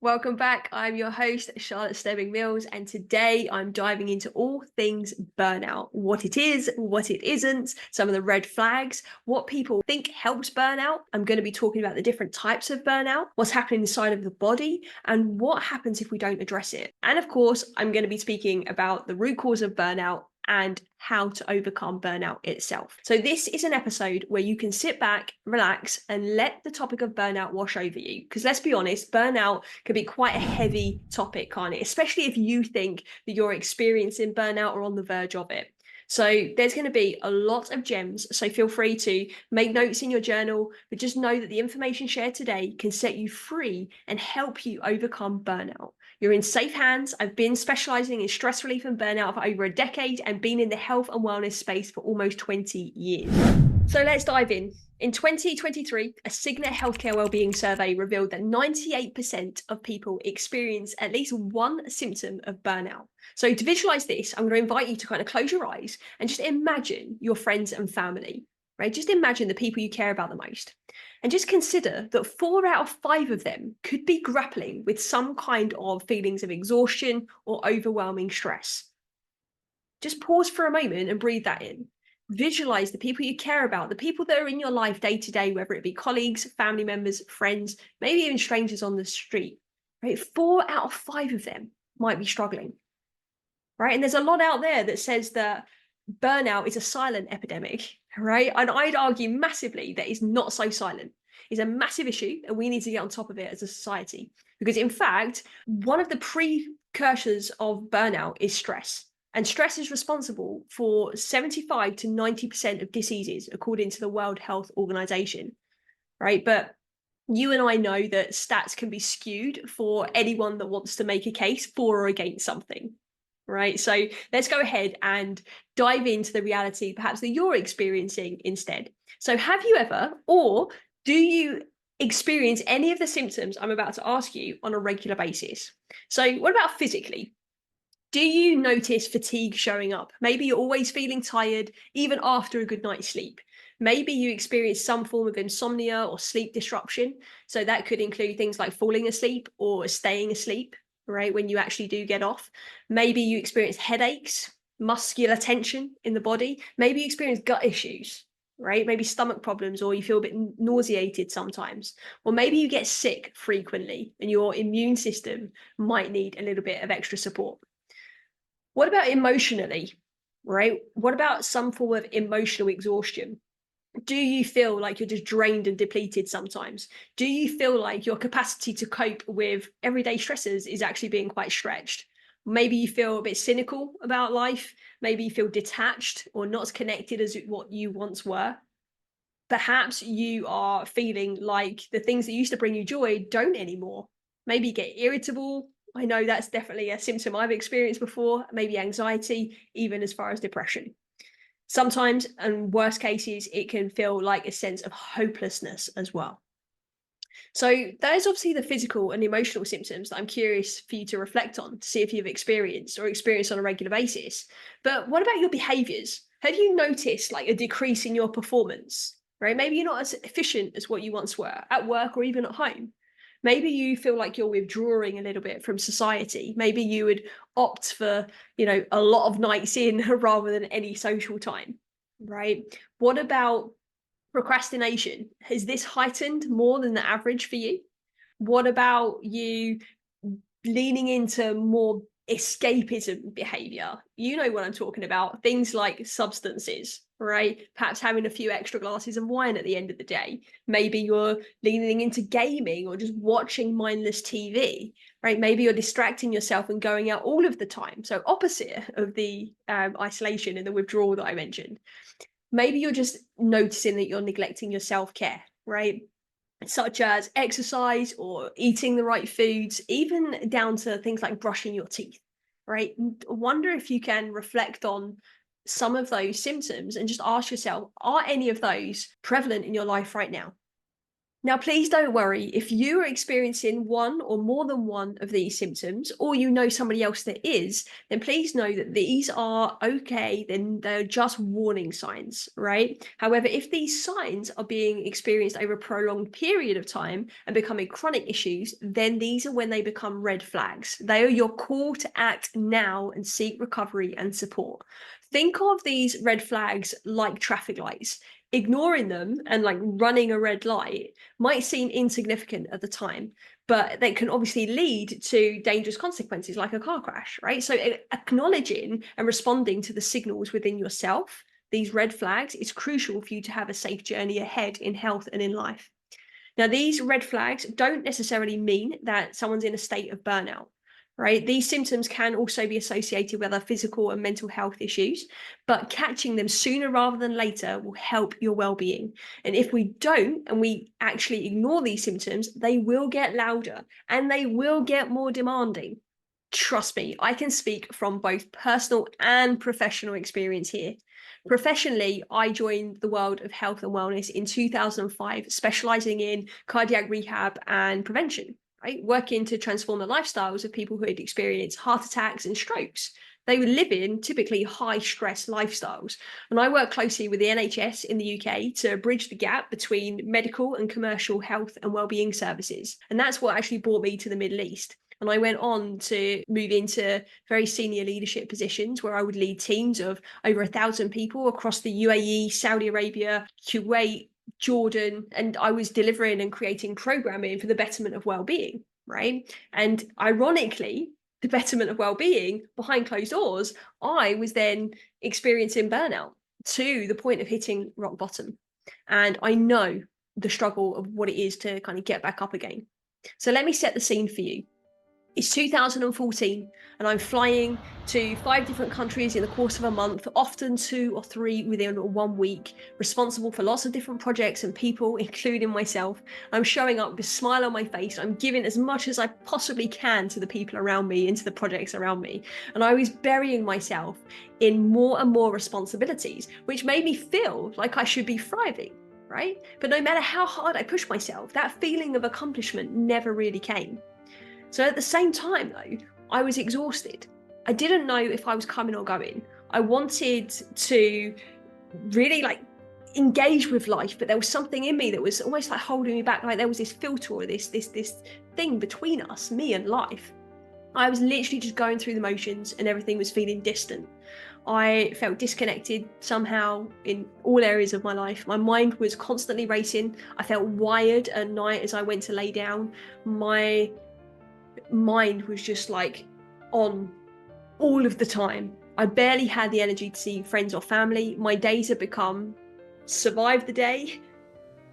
Welcome back. I'm your host, Charlotte Stebbing-Mills, and today I'm diving into all things burnout, what it is, what it isn't, some of the red flags, what people think helps burnout. I'm going to be talking about the different types of burnout, what's happening inside of the body, and what happens if we don't address it. And of course, I'm going to be speaking about the root cause of burnout and how to overcome burnout itself. So this is an episode where you can sit back, relax, and let the topic of burnout wash over you. Because let's be honest, burnout can be quite a heavy topic, can't it? Especially if you think that you're experiencing burnout or on the verge of it. So there's going to be a lot of gems. So feel free to make notes in your journal, but just know that the information shared today can set you free and help you overcome burnout. You're in safe hands. I've been specializing in stress relief and burnout for over a decade and been in the health and wellness space for almost 20 years. So let's dive in. In 2023, a Cigna healthcare wellbeing survey revealed that 98% of people experience at least one symptom of burnout. So to visualize this, I'm going to invite you to kind of close your eyes and just imagine your friends and family, right? Just imagine the people you care about the most. And just consider that 4 out of 5 of them could be grappling with some kind of feelings of exhaustion or overwhelming stress. Just pause for a moment and breathe that in. Visualize the people you care about, the people that are in your life day to day, whether it be colleagues, family members, friends, maybe even strangers on the street, right? 4 out of 5 of them might be struggling, right? And there's a lot out there that says that burnout is a silent epidemic, right? And I'd argue massively that it's not so silent. It's a massive issue, and we need to get on top of it as a society. Because in fact, one of the precursors of burnout is stress. And stress is responsible for 75 to 90% of diseases, according to the World Health Organization, right? But you and I know that stats can be skewed for anyone that wants to make a case for or against something, right? So let's go ahead and dive into the reality perhaps that you're experiencing instead. So have you ever, or do you experience any of the symptoms I'm about to ask you on a regular basis? So what about physically? Do you notice fatigue showing up? Maybe you're always feeling tired, even after a good night's sleep. Maybe you experience some form of insomnia or sleep disruption. So that could include things like falling asleep or staying asleep, right, when you actually do get off. Maybe you experience headaches, muscular tension in the body. Maybe you experience gut issues, right? Maybe stomach problems, or you feel a bit nauseated sometimes. Or maybe you get sick frequently and your immune system might need a little bit of extra support. What about emotionally, right? What about some form of emotional exhaustion? Do you feel like you're just drained and depleted sometimes? Do you feel like your capacity to cope with everyday stresses is actually being quite stretched? Maybe you feel a bit cynical about life. Maybe you feel detached or not as connected as what you once were. Perhaps you are feeling like the things that used to bring you joy don't anymore. Maybe you get irritable. I know that's definitely a symptom I've experienced before. Maybe anxiety, even as far as depression. Sometimes, and worst cases, it can feel like a sense of hopelessness as well. So there's obviously the physical and emotional symptoms that I'm curious for you to reflect on to see if you've experienced or experienced on a regular basis. But what about your behaviors? Have you noticed like a decrease in your performance? Right? Maybe you're not as efficient as what you once were at work or even at home. Maybe you feel like you're withdrawing a little bit from society. Maybe you would opt for, a lot of nights in rather than any social time, right? What about procrastination? Has this heightened more than the average for you? What about you leaning into more escapism behavior? You know what I'm talking about. Things like substances, right? Perhaps having a few extra glasses of wine at the end of the day. Maybe you're leaning into gaming or just watching mindless TV, right? Maybe you're distracting yourself and going out all of the time. So opposite of the isolation and the withdrawal that I mentioned. Maybe you're just noticing that you're neglecting your self-care, right? Such as exercise or eating the right foods, even down to things like brushing your teeth, right? Wonder if you can reflect on some of those symptoms and just ask yourself, are any of those prevalent in your life right now? Now, please don't worry if you are experiencing one or more than one of these symptoms, or you know somebody else that is, then please know that these are okay, then they're just warning signs, right? However, if these signs are being experienced over a prolonged period of time and becoming chronic issues, then these are when they become red flags. They are your call to act now and seek recovery and support. Think of these red flags like traffic lights. Ignoring them and like running a red light might seem insignificant at the time, but they can obviously lead to dangerous consequences like a car crash, right? So acknowledging and responding to the signals within yourself, these red flags, is crucial for you to have a safe journey ahead in health and in life. Now, these red flags don't necessarily mean that someone's in a state of burnout, right? These symptoms can also be associated with other physical and mental health issues, but catching them sooner rather than later will help your well-being. And if we don't, and we actually ignore these symptoms, they will get louder and they will get more demanding. Trust me, I can speak from both personal and professional experience here. Professionally, I joined the world of health and wellness in 2005, specializing in cardiac rehab and prevention, right? Working to transform the lifestyles of people who had experienced heart attacks and strokes. They were living typically high stress lifestyles. And I work closely with the NHS in the UK to bridge the gap between medical and commercial health and wellbeing services. And that's what actually brought me to the Middle East. And I went on to move into very senior leadership positions where I would lead teams of over 1,000 people across the UAE, Saudi Arabia, Kuwait, Jordan, and I was delivering and creating programming for the betterment of well-being, right? And ironically, the betterment of well-being behind closed doors, I was then experiencing burnout to the point of hitting rock bottom. And I know the struggle of what it is to kind of get back up again. So let me set the scene for you. It's 2014 and I'm flying to 5 different countries in the course of a month, often 2 or 3 within 1 week, responsible for lots of different projects and people, including myself. I'm showing up with a smile on my face. I'm giving as much as I possibly can to the people around me and to the projects around me. And I was burying myself in more and more responsibilities, which made me feel like I should be thriving, right? But no matter how hard I pushed myself, that feeling of accomplishment never really came. So at the same time, though, I was exhausted. I didn't know if I was coming or going. I wanted to really like engage with life, but there was something in me that was almost like holding me back. Like there was this filter or this thing between us, me and life. I was literally just going through the motions and everything was feeling distant. I felt disconnected somehow in all areas of my life. My mind was constantly racing. I felt wired at night as I went to lay down. My mind was just like on all of the time. I barely had the energy to see friends or family. My days had become survive the day,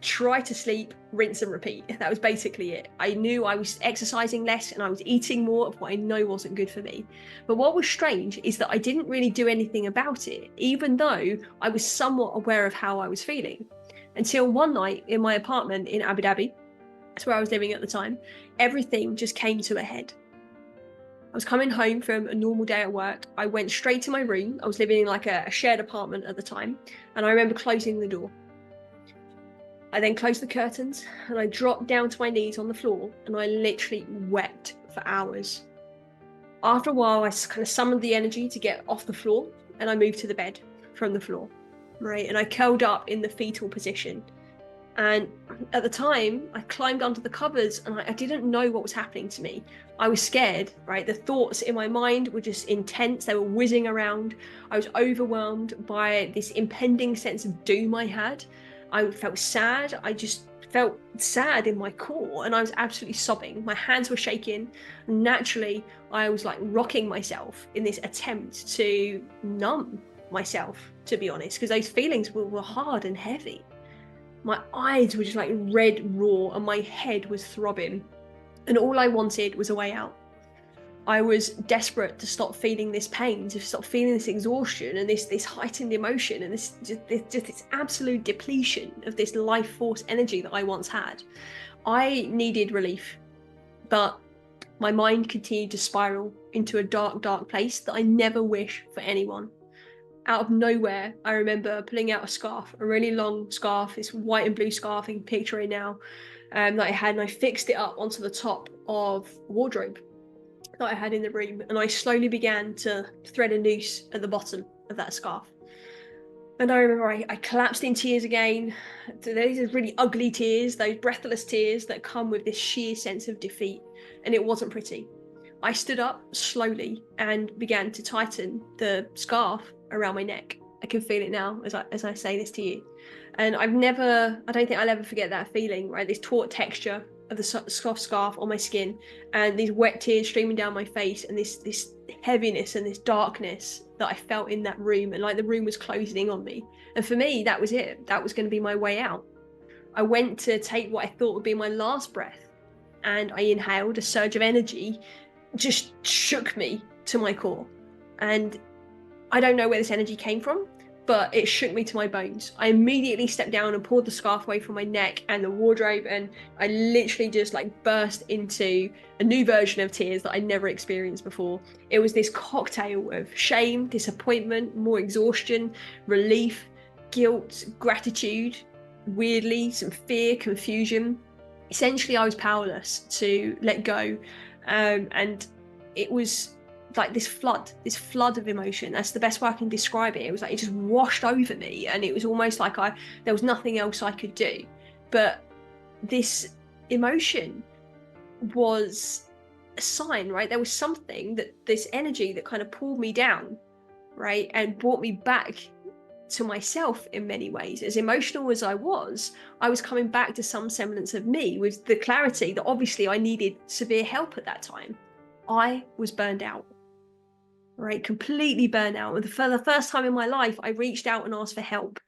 try to sleep, rinse and repeat. That was basically it. I knew I was exercising less and I was eating more of what I know wasn't good for me. But what was strange is that I didn't really do anything about it, even though I was somewhat aware of how I was feeling. Until one night in my apartment in Abu Dhabi, that's where I was living at the time, everything just came to a head. I was coming home from a normal day at work. I went straight to my room. I was living in like a shared apartment at the time. And I remember closing the door. I then closed the curtains and I dropped down to my knees on the floor and I literally wept for hours. After a while, I kind of summoned the energy to get off the floor and I moved to the bed from the floor, right? And I curled up in the fetal position. And at the time, I climbed under the covers and I didn't know what was happening to me. I was scared, right? The thoughts in my mind were just intense. They were whizzing around. I was overwhelmed by this impending sense of doom I had. I felt sad. I just felt sad in my core and I was absolutely sobbing. My hands were shaking. Naturally, I was like rocking myself in this attempt to numb myself, to be honest, because those feelings were hard and heavy. My eyes were just like red raw and my head was throbbing. And all I wanted was a way out. I was desperate to stop feeling this pain, to stop feeling this exhaustion and this heightened emotion and this absolute depletion of this life force energy that I once had. I needed relief, but my mind continued to spiral into a dark, dark place that I never wish for anyone. Out of nowhere, I remember pulling out a scarf, a really long scarf, this white and blue scarf, I can picture it now. that I had, and I fixed it up onto the top of a wardrobe that I had in the room, and I slowly began to thread a noose at the bottom of that scarf. And I remember I collapsed in tears again. Those really ugly tears, those breathless tears that come with this sheer sense of defeat, and it wasn't pretty. I stood up slowly and began to tighten the scarf around my neck. I can feel it now as I say this to you. And I don't think I'll ever forget that feeling, right? This taut texture of the soft scarf on my skin, and these wet tears streaming down my face, and this heaviness and this darkness that I felt in that room, and like the room was closing in on me. And for me, that was it. That was going to be my way out. I went to take what I thought would be my last breath, and I inhaled. A surge of energy just shook me to my core. And I don't know where this energy came from, but it shook me to my bones. I immediately stepped down and pulled the scarf away from my neck and the wardrobe, and I literally just like burst into a new version of tears that I never experienced before. It was this cocktail of shame, disappointment, more exhaustion, relief, guilt, gratitude, weirdly some fear, confusion. Essentially, I was powerless to let go, and it was like this flood of emotion. That's the best way I can describe it. It was like it just washed over me, and it was almost like there was nothing else I could do. But this emotion was a sign, right? There was something, that this energy that kind of pulled me down, right, and brought me back to myself in many ways. As emotional as I was coming back to some semblance of me, with the clarity that obviously I needed severe help at that time. I was burned out. Right, completely burned out. For the first time in my life, I reached out and asked for help.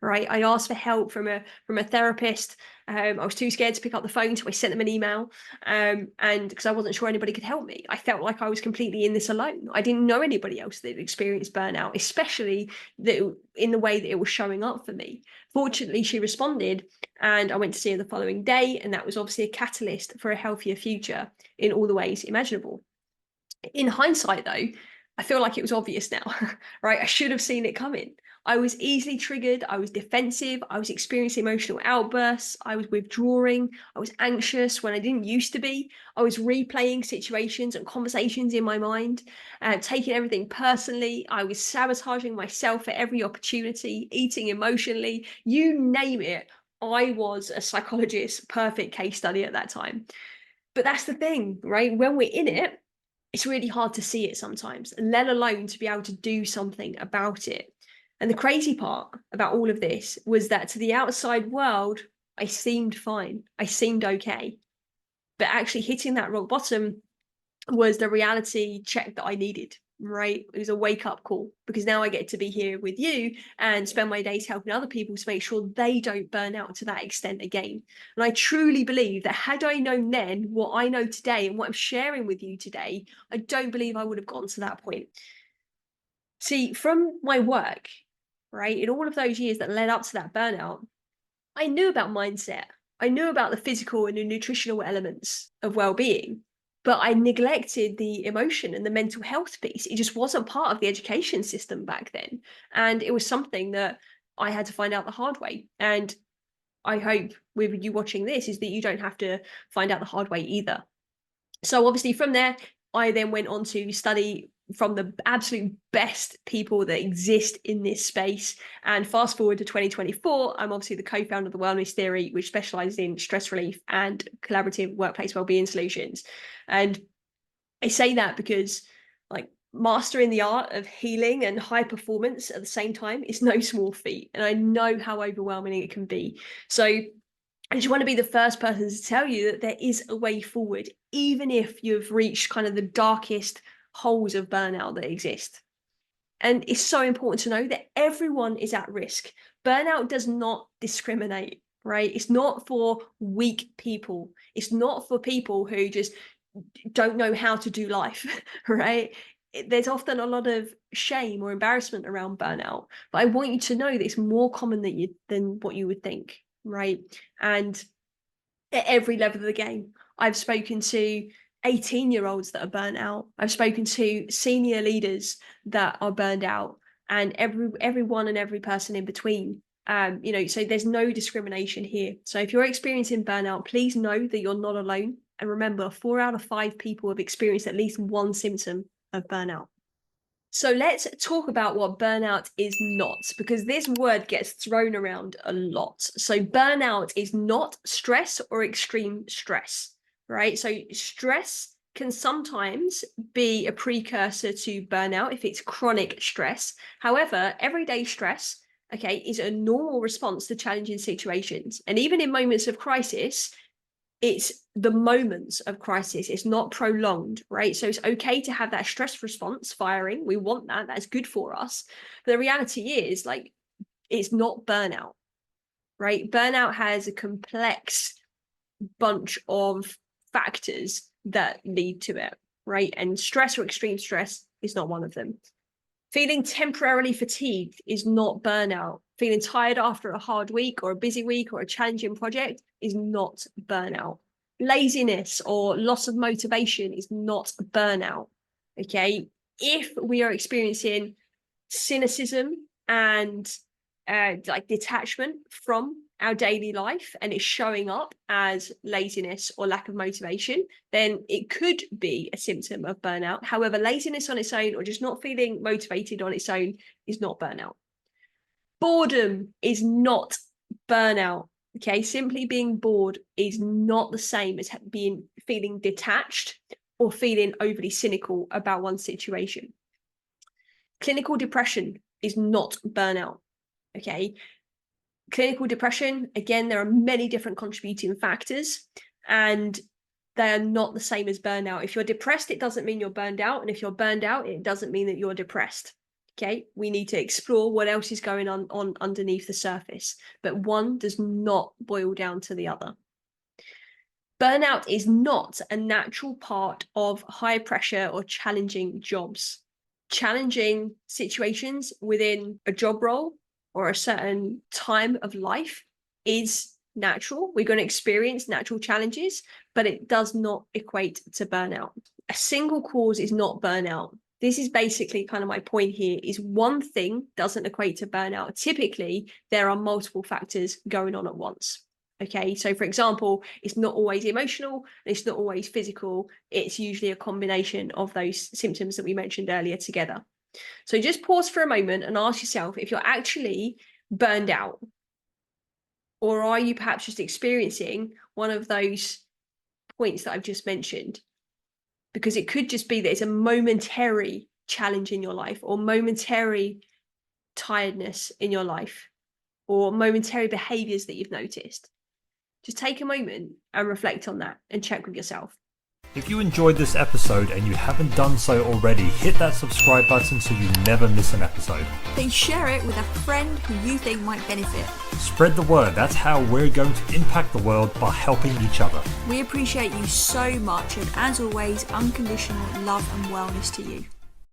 Right, I asked for help from a therapist. I was too scared to pick up the phone, so I sent them an email. And because I wasn't sure anybody could help me, I felt like I was completely in this alone. I didn't know anybody else that had experienced burnout, especially in the way that it was showing up for me. Fortunately, she responded, and I went to see her the following day, and that was obviously a catalyst for a healthier future in all the ways imaginable. In hindsight, though, I feel like it was obvious now, right? I should have seen it coming. I was easily triggered. I was defensive. I was experiencing emotional outbursts. I was withdrawing. I was anxious when I didn't used to be. I was replaying situations and conversations in my mind, taking everything personally. I was sabotaging myself at every opportunity, eating emotionally. You name it. I was a psychologist's perfect case study at that time. But that's the thing, right? When we're in it, it's really hard to see it sometimes, let alone to be able to do something about it. And the crazy part about all of this was that to the outside world, I seemed fine. I seemed okay. But actually hitting that rock bottom was the reality check that I needed, right? It was a wake up call, because now I get to be here with you and spend my days helping other people to make sure they don't burn out to that extent again. And I truly believe that had I known then what I know today and what I'm sharing with you today, I don't believe I would have gotten to that point. See, from my work, right, in all of those years that led up to that burnout, I knew about mindset. I knew about the physical and the nutritional elements of well-being, but I neglected the emotion and the mental health piece. It just wasn't part of the education system back then. And it was something that I had to find out the hard way. And I hope with you watching this is that you don't have to find out the hard way either. So obviously from there, I then went on to study from the absolute best people that exist in this space. And fast forward to 2024, I'm obviously the co-founder of the Wellness Theory, which specializes in stress relief and collaborative workplace wellbeing solutions. And I say that because, like, mastering the art of healing and high performance at the same time is no small feat. And I know how overwhelming it can be. So I just want to be the first person to tell you that there is a way forward, even if you've reached kind of the darkest holes of burnout that exist. And it's so important to know that everyone is at risk. Burnout does not discriminate, right? It's not for weak people. It's not for people who just don't know how to do life, right? There's often a lot of shame or embarrassment around burnout, but I want you to know that it's more common than what you would think, right? And at every level of the game, I've spoken to 18-year-olds that are burnt out. I've spoken to senior leaders that are burned out, and everyone and every person in between. So there's no discrimination here. So if you're experiencing burnout, please know that you're not alone. And remember, 4 out of 5 people have experienced at least one symptom of burnout. So let's talk about what burnout is not, because this word gets thrown around a lot. So burnout is not stress or extreme stress, right? So stress can sometimes be a precursor to burnout if it's chronic stress. However, everyday stress, okay, is a normal response to challenging situations. And even in moments of crisis, it's the moments of crisis. It's not prolonged, right? So it's okay to have that stress response firing. We want that. That's good for us. But the reality is, like, it's not burnout, right? Burnout has a complex bunch of factors that lead to it, right? And stress or extreme stress is not one of them. Feeling temporarily fatigued is not burnout. Feeling tired after a hard week or a busy week or a challenging project is not burnout. Laziness or loss of motivation is not burnout. Okay. If we are experiencing cynicism and like detachment from our daily life and it's showing up as laziness or lack of motivation, then it could be a symptom of burnout. However, laziness on its own or just not feeling motivated on its own is not burnout. Boredom is not burnout. Okay, simply being bored is not the same as feeling detached or feeling overly cynical about one situation. Clinical depression is not burnout. Okay, clinical depression, again, there are many different contributing factors and they are not the same as burnout. If you're depressed, it doesn't mean you're burned out. And if you're burned out, it doesn't mean that you're depressed. Okay, we need to explore what else is going on underneath the surface, but one does not boil down to the other. Burnout is not a natural part of high pressure or challenging jobs. Challenging situations within a job role or a certain time of life is natural. We're going to experience natural challenges, but it does not equate to burnout. A single cause is not burnout. This is basically kind of my point here, is one thing doesn't equate to burnout. Typically, there are multiple factors going on at once. Okay, so for example, it's not always emotional, and it's not always physical. It's usually a combination of those symptoms that we mentioned earlier together. So just pause for a moment and ask yourself if you're actually burned out, or are you perhaps just experiencing one of those points that I've just mentioned? Because it could just be that it's a momentary challenge in your life or momentary tiredness in your life or momentary behaviors that you've noticed. Just take a moment and reflect on that and check with yourself. If you enjoyed this episode and you haven't done so already, hit that subscribe button so you never miss an episode. Then share it with a friend who you think might benefit. Spread the word. That's how we're going to impact the world, by helping each other. We appreciate you so much, and as always, unconditional love and wellness to you.